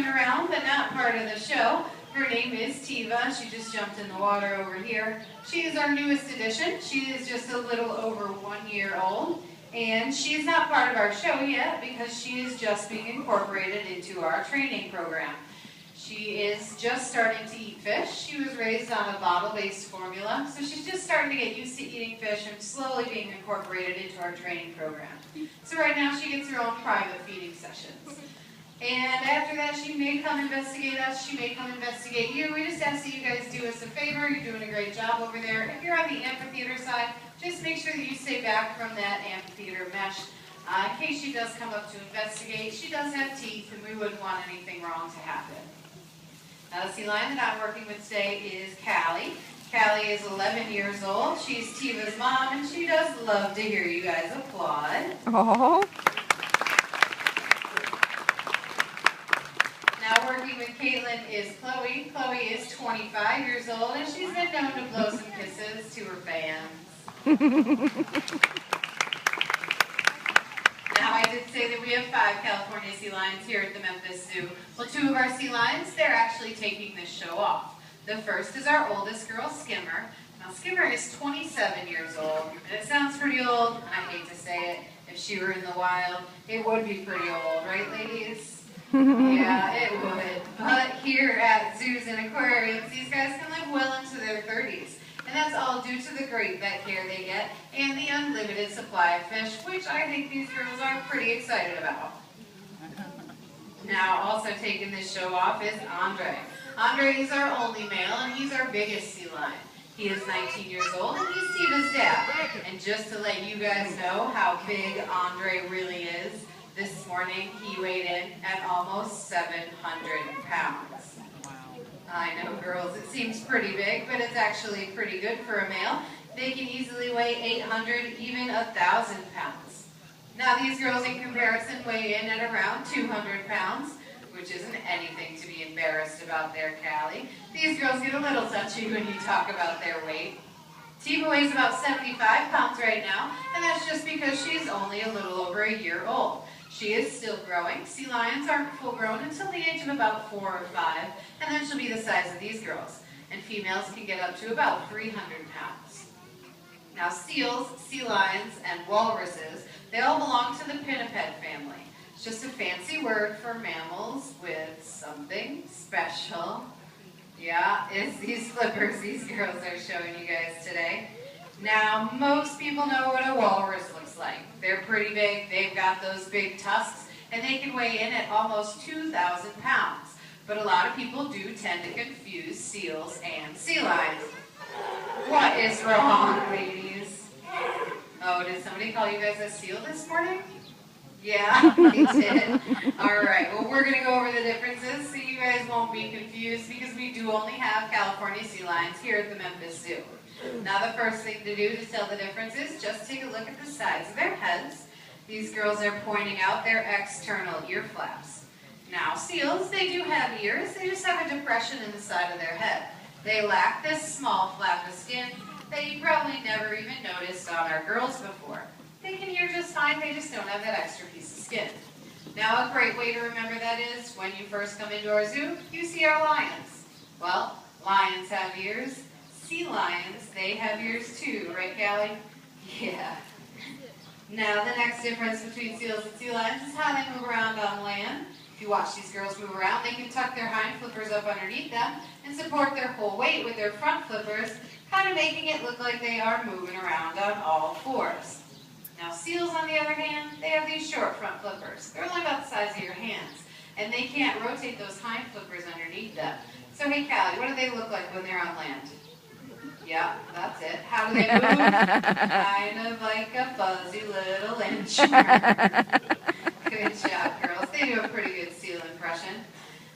around but not part of the show. Her name is Tiva. She just jumped in the water over here. She is our newest addition. She is just a little over 1 year old. And she is not part of our show yet because she is just being incorporated into our training program. She is just starting to eat fish. She was raised on a bottle-based formula, so she's just starting to get used to eating fish and slowly being incorporated into our training program. So right now she gets her own private feeding sessions. And after that, she may come investigate us, she may come investigate you. We just ask that you guys do us a favor. You're doing a great job over there. If you're on the amphitheater side, just make sure that you stay back from that amphitheater mesh. In case she does come up to investigate, she does have teeth and we wouldn't want anything wrong to happen. Now the sea lion that I'm working with today is Callie. Callie is 11 years old. She's Tiva's mom and she does love to hear you guys applaud. Oh. Now working with Caitlin is Chloe. Chloe is 25 years old and she's been known to blow some kisses to her fans. Now I did say that we have 5 California sea lions here at the Memphis Zoo. Well, 2 of our sea lions, they're actually taking this show off. The first is our oldest girl, Skimmer. Now Skimmer is 27 years old, and it sounds pretty old, and I hate to say it. If she were in the wild, it would be pretty old, right ladies? Yeah, it would. But here at zoos and aquariums, these guys can live well into their 30s. And that's all due to the great vet care they get and the unlimited supply of fish, which I think these girls are pretty excited about. Now, also taking this show off is Andre. Andre is our only male, and he's our biggest sea lion. He is 19 years old, and he's Tiva's dad. And just to let you guys know how big Andre really is, this morning he weighed in at almost 700 pounds. I know, girls, it seems pretty big, but it's actually pretty good for a male. They can easily weigh 800, even 1,000 pounds. Now these girls in comparison weigh in at around 200 pounds, which isn't anything to be embarrassed about there, Callie. These girls get a little touchy when you talk about their weight. Tiva weighs about 75 pounds right now, and that's just because she's only a little over a year old. She is still growing. Sea lions aren't full grown until the age of about 4 or 5, and then she'll be the size of these girls. And females can get up to about 300 pounds. Now seals, sea lions, and walruses, they all belong to the pinniped family. It's just a fancy word for mammals with something special. Yeah, it's these flippers these girls are showing you guys today. Now, most people know what a walrus looks like. They're pretty big, they've got those big tusks, and they can weigh in at almost 2,000 pounds. But a lot of people do tend to confuse seals and sea lions. What is wrong, ladies? Oh, did somebody call you guys a seal this morning? Yeah, they did. Alright, well we're going to go over the differences so you guys won't be confused because we do only have California sea lions here at the Memphis Zoo. Now the first thing to do to tell the difference is just take a look at the sides of their heads. These girls are pointing out their external ear flaps. Now seals, they do have ears, they just have a depression in the side of their head. They lack this small flap of skin that you probably never even noticed on our girls before. They can hear just fine, they just don't have that extra piece of skin. Now a great way to remember that is when you first come into our zoo, you see our lions. Well, lions have ears. Sea lions, they have ears too, right, Callie? Yeah. Now, the next difference between seals and sea lions is how they move around on land. If you watch these girls move around, they can tuck their hind flippers up underneath them and support their whole weight with their front flippers, kind of making it look like they are moving around on all fours. Now, seals, on the other hand, they have these short front flippers. They're only about the size of your hands, and they can't rotate those hind flippers underneath them. So, hey, Callie, what do they look like when they're on land? Yeah, that's it. How do they move? Kind of like a fuzzy little inchworm. Good job, girls. They do a pretty good seal impression.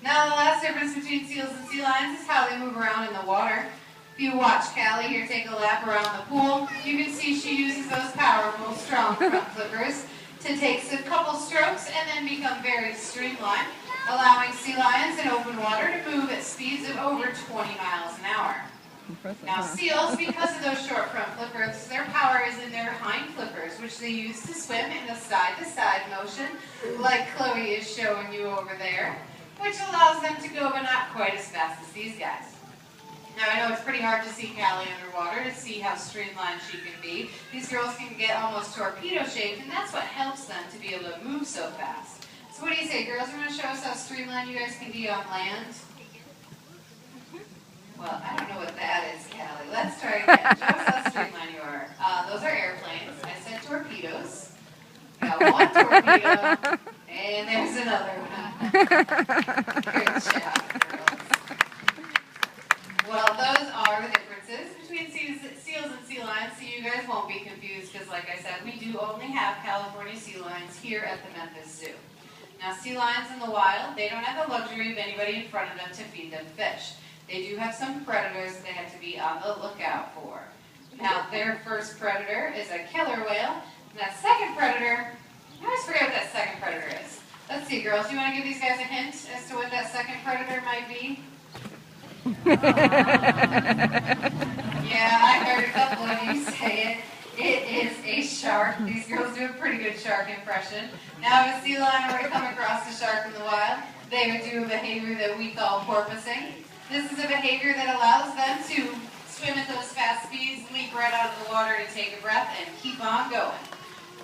Now, the last difference between seals and sea lions is how they move around in the water. If you watch Callie here take a lap around the pool, you can see she uses those powerful, strong front flippers to take a couple strokes and then become very streamlined, allowing sea lions in open water to move at speeds of over 20 miles an hour. Now seals, because of those short front flippers, their power is in their hind flippers, which they use to swim in a side-to-side motion, like Chloe is showing you over there. which allows them to go but not quite as fast as these guys. Now I know it's pretty hard to see Callie underwater to see how streamlined she can be. These girls can get almost torpedo shaped, and that's what helps them to be able to move so fast. So what do you say, girls? You want to show us how streamlined you guys can be on land? Well, I don't know what that is, Callie. Let's try again. Show us how streamlined you are. Those are airplanes. I said torpedoes. Got one torpedo, and there's another one. Good job, girls. Well, those are the differences between seals and sea lions, so you guys won't be confused because, like I said, we do only have California sea lions here at the Memphis Zoo. Now, sea lions in the wild, they don't have the luxury of anybody in front of them to feed them fish. They do have some predators that they have to be on the lookout for. Now, their first predator is a killer whale. And that second predator, I always forget what that second predator is. Let's see, girls, do you want to give these guys a hint as to what that second predator might be? Yeah, I heard a couple of you say it. It is a shark. These girls do a pretty good shark impression. Now, if a sea lion were to come across a shark in the wild, they would do a behavior that we call porpoising. This is a behavior that allows them to swim at those fast speeds, leap right out of the water to take a breath, and keep on going.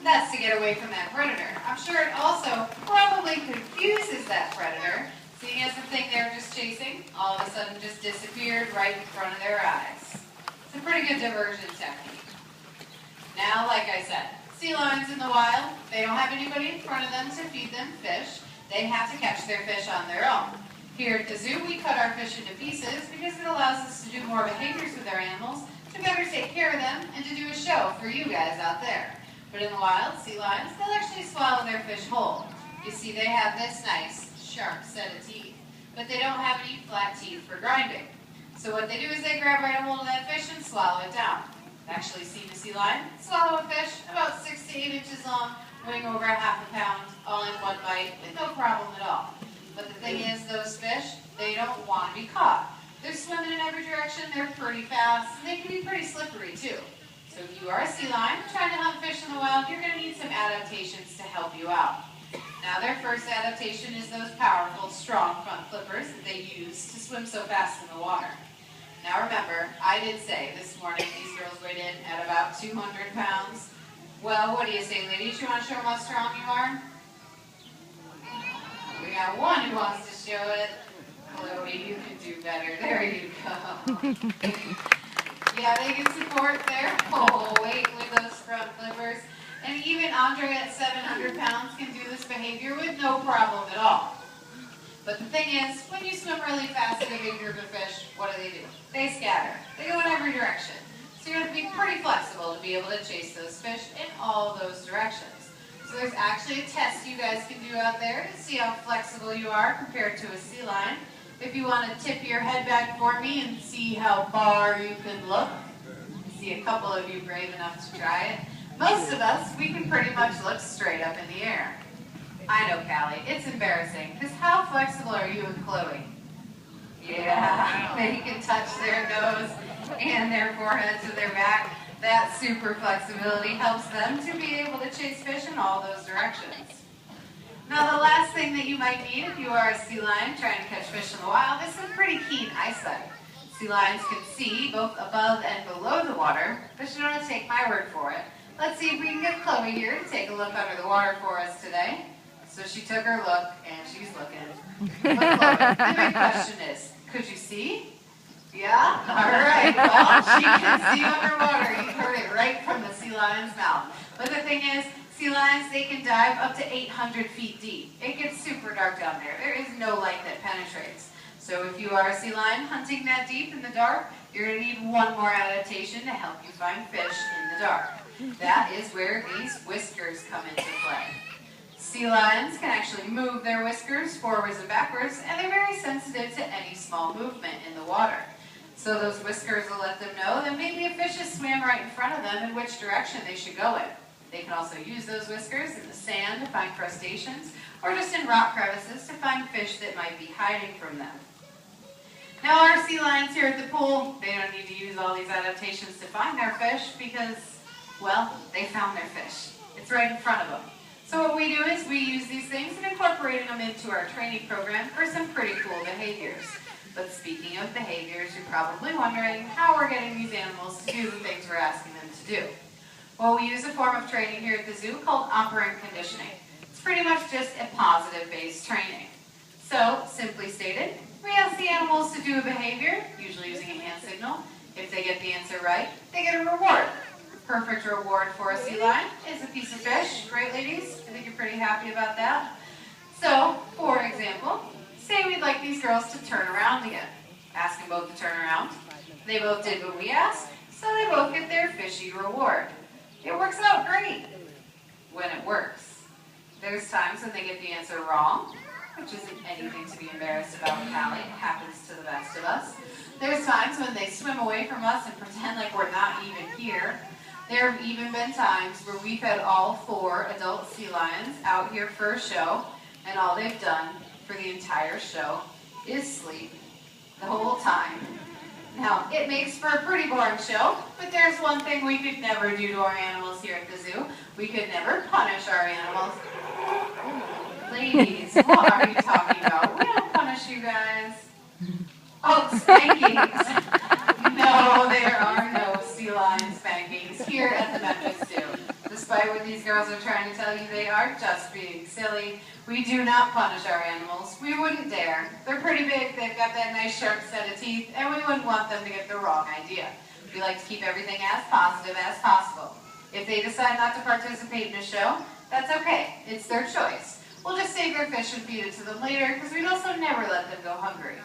That's to get away from that predator. I'm sure it also probably confuses that predator, seeing as the thing they were just chasing all of a sudden just disappeared right in front of their eyes. It's a pretty good diversion technique. Now, like I said, sea lions in the wild, they don't have anybody in front of them to feed them fish. They have to catch their fish on their own. Here at the zoo, we cut our fish into pieces because it allows us to do more behaviors with our animals, to better take care of them, and to do a show for you guys out there. But in the wild, sea lions, they'll actually swallow their fish whole. You see, they have this nice, sharp set of teeth, but they don't have any flat teeth for grinding. So what they do is they grab right a hold of that fish and swallow it down. I've actually seen a sea lion swallow a fish about 6 to 8 inches long, weighing over a half a pound, all in one bite, with no problem at all. But the thing is, those fish, they don't want to be caught. They're swimming in every direction, they're pretty fast, and they can be pretty slippery too. So if you are a sea lion trying to hunt fish in the wild, you're going to need some adaptations to help you out. Now, their first adaptation is those powerful, strong front flippers that they use to swim so fast in the water. Now remember, I did say this morning these girls weighed in at about 200 pounds. Well, what do you say, ladies? You want to show them how strong you are? We got one who wants to show it. Chloe, you can do better. There you go. Yeah, they can support their whole weight with those front flippers. And even Andre at 700 pounds can do this behavior with no problem at all. But the thing is, when you swim really fast in a big group of fish, what do? They scatter. They go in every direction. So you have to be pretty flexible to be able to chase those fish in all those directions. So there's actually a test you guys can do out there to see how flexible you are compared to a sea lion. If you want to tip your head back for me and see how far you can look. I see a couple of you brave enough to try it. Most of us, we can pretty much look straight up in the air. I know, Callie, it's embarrassing, because how flexible are you and Chloe? Yeah, they can touch their nose and their forehead to their back. That super flexibility helps them to be able to chase fish in all those directions. Now, the last thing that you might need if you are a sea lion trying to catch fish in the wild is some pretty keen eyesight. Sea lions can see both above and below the water, but you don't have to take my word for it. Let's see if we can get Chloe here to take a look under the water for us today. So she took her look, and she's looking. But Chloe, the big question is, could you see? Yeah? All right. Well, she can see underwater. You heard it right from the sea lion's mouth. But the thing is, sea lions, they can dive up to 800 feet deep. It gets super dark down there. There is no light that penetrates. So if you are a sea lion hunting that deep in the dark, you're going to need one more adaptation to help you find fish in the dark. That is where these whiskers come into play. Sea lions can actually move their whiskers forwards and backwards, and they're very sensitive to any small movement in the water. So those whiskers will let them know that maybe a fish has swam right in front of them and which direction they should go in. They can also use those whiskers in the sand to find crustaceans, or just in rock crevices to find fish that might be hiding from them. Now our sea lions here at the pool, they don't need to use all these adaptations to find their fish because, well, they found their fish. It's right in front of them. So what we do is we use these things and incorporating them into our training program for some pretty cool behaviors. But speaking of behaviors, you're probably wondering how we're getting these animals to do the things we're asking them to do. Well, we use a form of training here at the zoo called operant conditioning. It's pretty much just a positive-based training. So, simply stated, we ask the animals to do a behavior, usually using a hand signal. If they get the answer right, they get a reward. Perfect reward for a sea lion is a piece of fish. Great, ladies? I think you're pretty happy about that. So, for example, say we'd like these girls to turn around again. Ask them both to turn around. They both did what we asked, so they both get their fishy reward. It works out great when it works. There's times when they get the answer wrong, which isn't anything to be embarrassed about, Callie. It happens to the best of us. There's times when they swim away from us and pretend like we're not even here. There have even been times where we've had all 4 adult sea lions out here for a show, and all they've done for the entire show is sleep the whole time. Now, it makes for a pretty boring show, but there's one thing we could never do to our animals here at the zoo. We could never punish our animals. Ladies, what are you talking about? We don't punish you guys. Oh, spankings. No, there are no sea lion spankings here at the Memphis Zoo. Despite what these girls are trying to tell you, they are just being silly. We do not punish our animals. We wouldn't dare. They're pretty big, they've got that nice sharp set of teeth, and we wouldn't want them to get the wrong idea. We like to keep everything as positive as possible. If they decide not to participate in a show, that's okay. It's their choice. We'll just save their fish and feed it to them later, because we'd also never let them go hungry.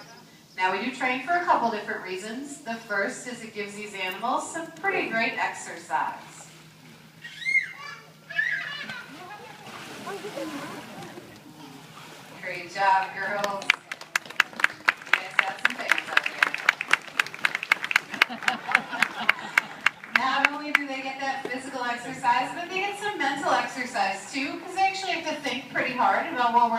Now, we do train for a couple different reasons. The first is it gives these animals some pretty great exercise. Great job, girls. You guys got some fans up here. Not only do they get that physical exercise, but they get some mental exercise too, because they actually have to think pretty hard about what we're